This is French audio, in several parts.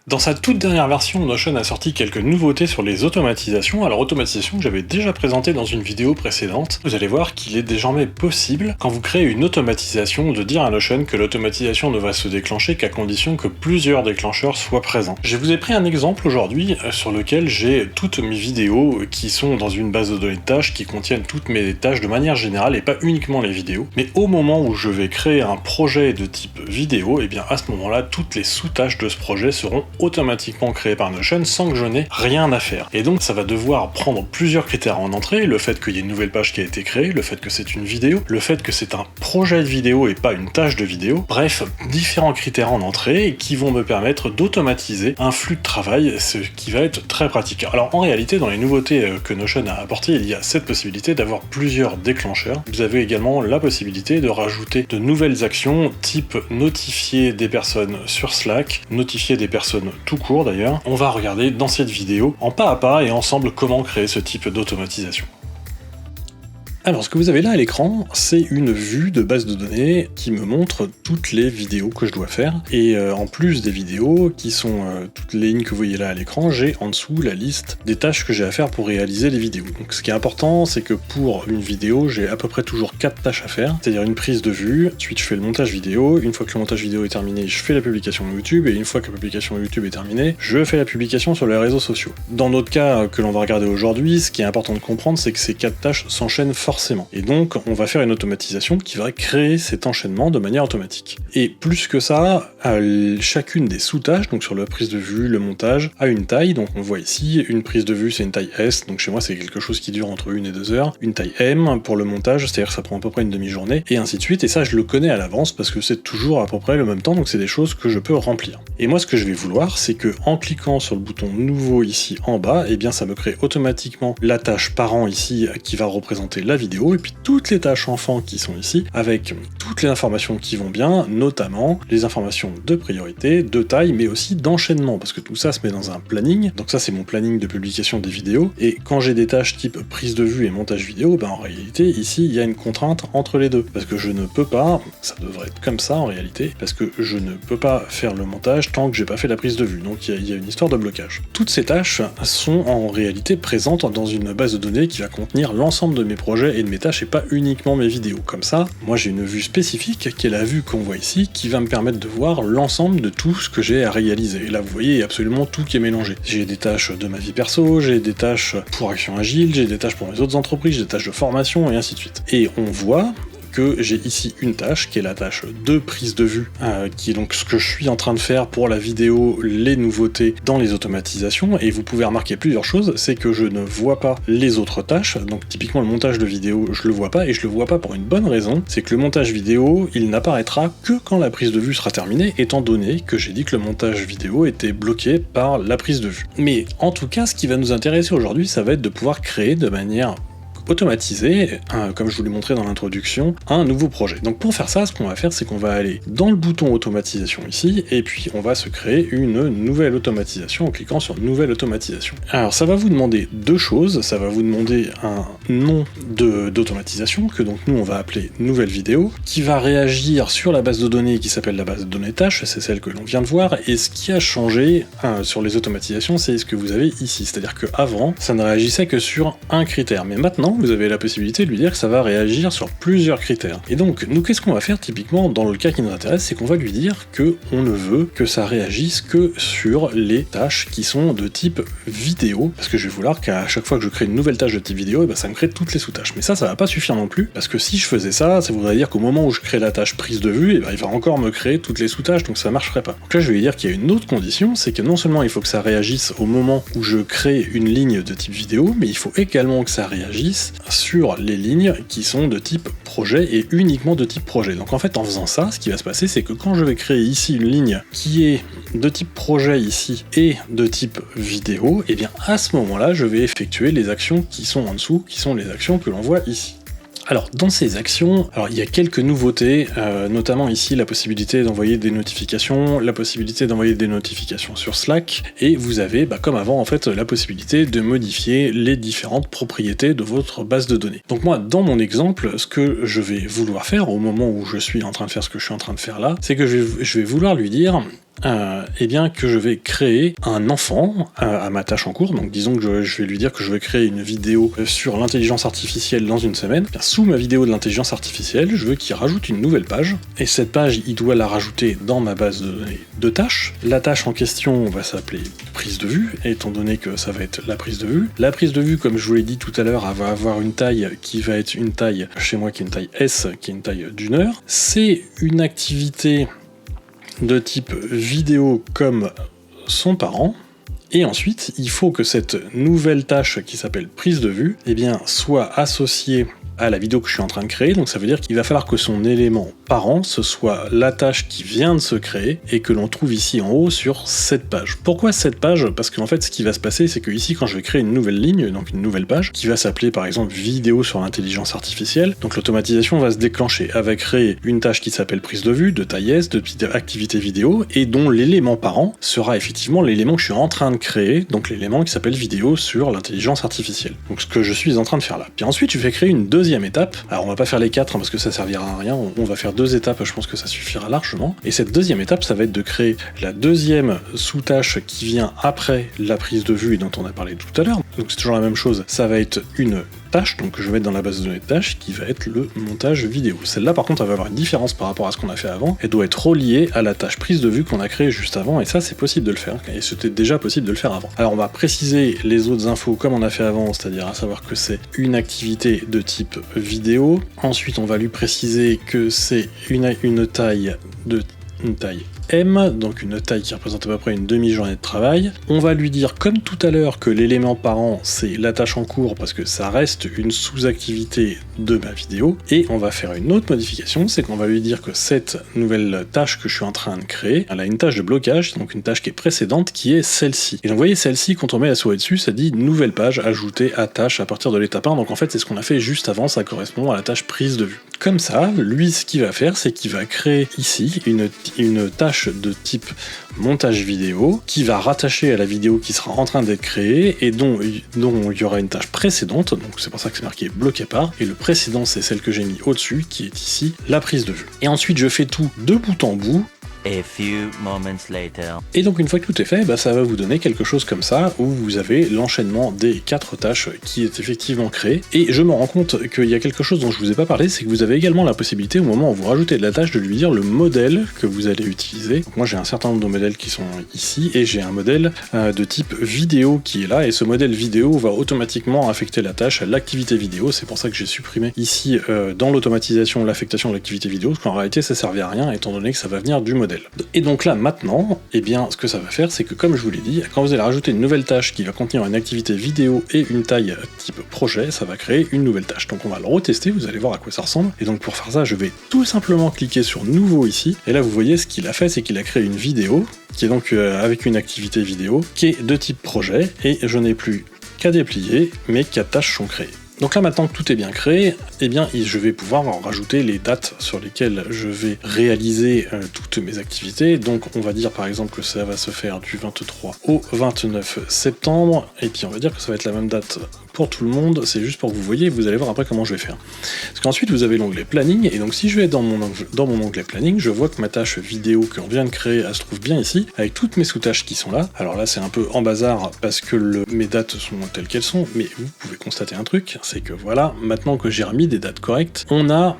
Dans sa toute dernière version, Notion a sorti quelques nouveautés sur les automatisations. Alors automatisation que j'avais déjà présentée dans une vidéo précédente. Vous allez voir qu'il est désormais possible, quand vous créez une automatisation, de dire à Notion que l'automatisation ne va se déclencher qu'à condition que plusieurs déclencheurs soient présents. Je vous ai pris un exemple aujourd'hui sur lequel j'ai toutes mes vidéos qui sont dans une base de données de tâches qui contiennent toutes mes tâches de manière générale et pas uniquement les vidéos. Mais au moment où je vais créer un projet de type vidéo, et bien à ce moment-là, toutes les sous-tâches de ce projet seront automatiquement créé par Notion sans que je n'ai rien à faire. Et donc ça va devoir prendre plusieurs critères en entrée, le fait qu'il y ait une nouvelle page qui a été créée, le fait que c'est une vidéo, le fait que c'est un projet de vidéo et pas une tâche de vidéo, bref, différents critères en entrée qui vont me permettre d'automatiser un flux de travail, ce qui va être très pratique. Alors en réalité, dans les nouveautés que Notion a apportées, il y a cette possibilité d'avoir plusieurs déclencheurs. Vous avez également la possibilité de rajouter de nouvelles actions type notifier des personnes sur Slack, notifier des personnes tout court d'ailleurs. On va regarder dans cette vidéo en pas à pas et ensemble comment créer ce type d'automatisation. Alors ce que vous avez là à l'écran, c'est une vue de base de données qui me montre toutes les vidéos que je dois faire. Et en plus des vidéos, qui sont toutes les lignes que vous voyez là à l'écran, j'ai en dessous la liste des tâches que j'ai à faire pour réaliser les vidéos. Donc ce qui est important, c'est que pour une vidéo, j'ai à peu près toujours 4 tâches à faire, c'est-à-dire une prise de vue, ensuite je fais le montage vidéo, une fois que le montage vidéo est terminé, je fais la publication YouTube, et une fois que la publication YouTube est terminée, je fais la publication sur les réseaux sociaux. Dans notre cas que l'on va regarder aujourd'hui, ce qui est important de comprendre, c'est que ces 4 tâches s'enchaînent forcément. Et donc, on va faire une automatisation qui va créer cet enchaînement de manière automatique. Et plus que ça, chacune des sous-tâches, donc sur la prise de vue, le montage, a une taille. Donc on voit ici, une prise de vue c'est une taille S, donc chez moi c'est quelque chose qui dure entre 1 et 2 heures. Une taille M pour le montage, c'est-à-dire que ça prend à peu près une demi-journée, et ainsi de suite. Et ça, je le connais à l'avance parce que c'est toujours à peu près le même temps, donc c'est des choses que je peux remplir. Et moi, ce que je vais vouloir, c'est que en cliquant sur le bouton nouveau ici en bas, et bien ça me crée automatiquement la tâche parent ici qui va représenter la vidéo, et puis toutes les tâches enfants qui sont ici, avec toutes les informations qui vont bien, notamment les informations de priorité, de taille, mais aussi d'enchaînement, parce que tout ça se met dans un planning. Donc ça, c'est mon planning de publication des vidéos, et quand j'ai des tâches type prise de vue et montage vidéo, ben en réalité, ici, il y a une contrainte entre les deux, parce que je ne peux pas, ça devrait être comme ça en réalité, parce que je ne peux pas faire le montage tant que j'ai pas fait la prise de vue, donc il y a une histoire de blocage. Toutes ces tâches sont en réalité présentes dans une base de données qui va contenir l'ensemble de mes projets et de mes tâches, et pas uniquement mes vidéos. Comme ça, moi j'ai une vue spécifique, qui est la vue qu'on voit ici, qui va me permettre de voir l'ensemble de tout ce que j'ai à réaliser. Et là, vous voyez, il y a absolument tout qui est mélangé. J'ai des tâches de ma vie perso, j'ai des tâches pour Action Agile, j'ai des tâches pour mes autres entreprises, j'ai des tâches de formation, et ainsi de suite. Et on voit que j'ai ici une tâche, qui est la tâche de prise de vue, qui est donc ce que je suis en train de faire pour la vidéo, les nouveautés dans les automatisations, et vous pouvez remarquer plusieurs choses, c'est que je ne vois pas les autres tâches, donc typiquement le montage de vidéo, je le vois pas, et je le vois pas pour une bonne raison, c'est que le montage vidéo, il n'apparaîtra que quand la prise de vue sera terminée, étant donné que j'ai dit que le montage vidéo était bloqué par la prise de vue. Mais en tout cas, ce qui va nous intéresser aujourd'hui, ça va être de pouvoir créer de manière automatiser, comme je vous l'ai montré dans l'introduction, un nouveau projet. Donc pour faire ça, ce qu'on va faire, c'est qu'on va aller dans le bouton automatisation ici, et puis on va se créer une nouvelle automatisation en cliquant sur nouvelle automatisation. Alors ça va vous demander deux choses, ça va vous demander un nom d'automatisation, que donc nous on va appeler nouvelle vidéo, qui va réagir sur la base de données qui s'appelle la base de données tâches, c'est celle que l'on vient de voir, et ce qui a changé sur les automatisations, c'est ce que vous avez ici, c'est-à-dire qu'avant, ça ne réagissait que sur un critère, mais maintenant, vous avez la possibilité de lui dire que ça va réagir sur plusieurs critères. Et donc, nous, qu'est-ce qu'on va faire typiquement dans le cas qui nous intéresse, c'est qu'on va lui dire que on ne veut que ça réagisse que sur les tâches qui sont de type vidéo, parce que je vais vouloir qu'à chaque fois que je crée une nouvelle tâche de type vidéo, et ben ça me crée toutes les sous-tâches. Mais ça va pas suffire non plus, parce que si je faisais ça, ça voudrait dire qu'au moment où je crée la tâche prise de vue, et ben il va encore me créer toutes les sous-tâches, donc ça marcherait pas. Donc là, je vais lui dire qu'il y a une autre condition, c'est que non seulement il faut que ça réagisse au moment où je crée une ligne de type vidéo, mais il faut également que ça réagisse sur les lignes qui sont de type projet et uniquement de type projet. Donc en fait, en faisant ça, ce qui va se passer, c'est que quand je vais créer ici une ligne qui est de type projet ici et de type vidéo, et bien à ce moment-là, je vais effectuer les actions qui sont en dessous, qui sont les actions que l'on voit ici. Alors, dans ces actions, il y a quelques nouveautés, notamment ici la possibilité d'envoyer des notifications, la possibilité d'envoyer des notifications sur Slack, et vous avez, comme avant en fait, la possibilité de modifier les différentes propriétés de votre base de données. Donc moi, dans mon exemple, ce que je vais vouloir faire au moment où je suis en train de faire ce que je suis en train de faire là, c'est que je vais vouloir lui dire eh bien que je vais créer un enfant à ma tâche en cours. Donc disons que je vais lui dire que je vais créer une vidéo sur l'intelligence artificielle dans une semaine. Bien, sous ma vidéo de l'intelligence artificielle, je veux qu'il rajoute une nouvelle page, et cette page, il doit la rajouter dans ma base de données de tâches. La tâche en question va s'appeler prise de vue, étant donné que ça va être la prise de vue. La prise de vue, comme je vous l'ai dit tout à l'heure, elle va avoir une taille qui va être une taille, chez moi, qui est une taille S, qui est une taille d'une heure. C'est une activité de type vidéo comme son parent. Et ensuite, il faut que cette nouvelle tâche qui s'appelle prise de vue, eh bien, soit associée à la vidéo que je suis en train de créer. Donc ça veut dire qu'il va falloir que son élément parent, ce soit la tâche qui vient de se créer et que l'on trouve ici en haut sur cette page. Pourquoi cette page? Parce qu'en fait, ce qui va se passer, c'est que ici, quand je vais créer une nouvelle ligne, donc une nouvelle page, qui va s'appeler par exemple vidéo sur l'intelligence artificielle, donc l'automatisation va se déclencher. Elle va créer une tâche qui s'appelle prise de vue, de taille S, de activité vidéo, et dont l'élément parent sera effectivement l'élément que je suis en train de créer, donc l'élément qui s'appelle vidéo sur l'intelligence artificielle. Donc ce que je suis en train de faire là. Puis ensuite, je vais créer une deuxième étape. Alors on va pas faire les 4 parce que ça servira à rien, on va faire 2 étapes, je pense que ça suffira largement. Et cette deuxième étape, ça va être de créer la deuxième sous-tâche qui vient après la prise de vue et dont on a parlé tout à l'heure. Donc c'est toujours la même chose, ça va être une tâche, donc que je vais mettre dans la base de données de tâches, qui va être le montage vidéo. Celle-là par contre elle va avoir une différence par rapport à ce qu'on a fait avant, elle doit être reliée à la tâche prise de vue qu'on a créée juste avant, et ça c'est possible de le faire, et c'était déjà possible de le faire avant. Alors on va préciser les autres infos comme on a fait avant, c'est-à-dire à savoir que c'est une activité de type vidéo, ensuite on va lui préciser que c'est une taille M, donc une taille qui représente à peu près une demi-journée de travail. On va lui dire, comme tout à l'heure, que l'élément parent, c'est la tâche en cours, parce que ça reste une sous-activité de ma vidéo. Et on va faire une autre modification, c'est qu'on va lui dire que cette nouvelle tâche que je suis en train de créer, elle a une tâche de blocage, donc une tâche qui est précédente, qui est celle-ci. Et donc vous voyez, celle-ci, quand on met la souris dessus, ça dit nouvelle page ajoutée à tâche à partir de l'étape 1. Donc en fait, c'est ce qu'on a fait juste avant, ça correspond à la tâche prise de vue. Comme ça, lui, ce qu'il va faire, c'est qu'il va créer ici une tâche de type montage vidéo qui va rattacher à la vidéo qui sera en train d'être créée et dont il y aura une tâche précédente, donc c'est pour ça que c'est marqué bloqué par, et le précédent c'est celle que j'ai mis au-dessus qui est ici la prise de vue. Et ensuite je fais tout de bout en bout. A few moments later. Et donc une fois que tout est fait, ça va vous donner quelque chose comme ça, où vous avez l'enchaînement des 4 tâches qui est effectivement créé. Et je me rends compte qu'il y a quelque chose dont je vous ai pas parlé, c'est que vous avez également la possibilité, au moment où vous rajoutez de la tâche, de lui dire le modèle que vous allez utiliser. Donc moi j'ai un certain nombre de modèles qui sont ici, et j'ai un modèle de type vidéo qui est là, et ce modèle vidéo va automatiquement affecter la tâche à l'activité vidéo. C'est pour ça que j'ai supprimé ici dans l'automatisation l'affectation de l'activité vidéo, parce qu'en réalité ça servait à rien, étant donné que ça va venir du modèle. Et donc là, maintenant, eh bien, ce que ça va faire, c'est que, comme je vous l'ai dit, quand vous allez rajouter une nouvelle tâche qui va contenir une activité vidéo et une taille type projet, ça va créer une nouvelle tâche. Donc on va le retester, vous allez voir à quoi ça ressemble. Et donc pour faire ça, je vais tout simplement cliquer sur Nouveau ici. Et là, vous voyez, ce qu'il a fait, c'est qu'il a créé une vidéo, qui est donc avec une activité vidéo, qui est de type projet, et je n'ai plus qu'à déplier, mes 4 tâches sont créées. Donc là, maintenant que tout est bien créé, eh bien, je vais pouvoir en rajouter les dates sur lesquelles je vais réaliser toutes mes activités. Donc on va dire par exemple que ça va se faire du 23 au 29 septembre, et puis on va dire que ça va être la même date pour tout le monde, c'est juste pour que vous voyez, vous allez voir après comment je vais faire. Parce qu'ensuite vous avez l'onglet planning, et donc si je vais dans mon onglet planning, je vois que ma tâche vidéo qu'on vient de créer, elle se trouve bien ici, avec toutes mes sous-tâches qui sont là. Alors là c'est un peu en bazar parce que mes dates sont telles qu'elles sont, mais vous pouvez constater un truc, c'est que voilà, maintenant que j'ai remis des dates correctes, on a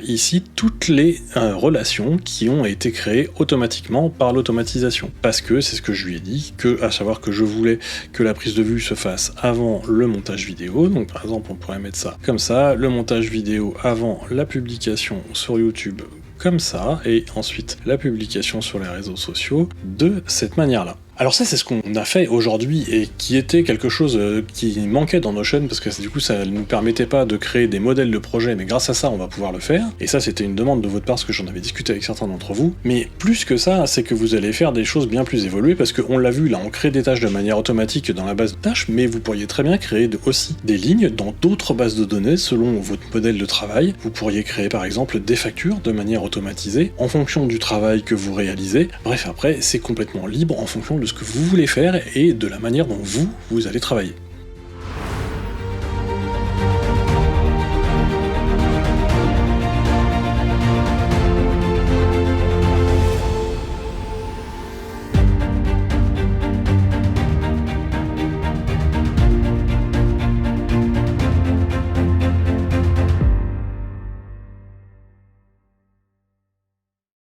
ici toutes les relations qui ont été créées automatiquement par l'automatisation. Parce que c'est ce que je lui ai dit, à savoir que je voulais que la prise de vue se fasse avant le montage vidéo. Donc par exemple on pourrait mettre ça comme ça, le montage vidéo avant la publication sur YouTube comme ça, et ensuite la publication sur les réseaux sociaux de cette manière-là. Alors ça c'est ce qu'on a fait aujourd'hui et qui était quelque chose qui manquait dans Notion parce que du coup ça ne nous permettait pas de créer des modèles de projet, mais grâce à ça on va pouvoir le faire, et ça c'était une demande de votre part parce que j'en avais discuté avec certains d'entre vous. Mais plus que ça, c'est que vous allez faire des choses bien plus évoluées parce qu'on l'a vu là, on crée des tâches de manière automatique dans la base de tâches, mais vous pourriez très bien créer aussi des lignes dans d'autres bases de données selon votre modèle de travail. Vous pourriez créer par exemple des factures de manière automatisée en fonction du travail que vous réalisez. Bref, après c'est complètement libre en fonction de ce que vous voulez faire et de la manière dont vous allez travailler.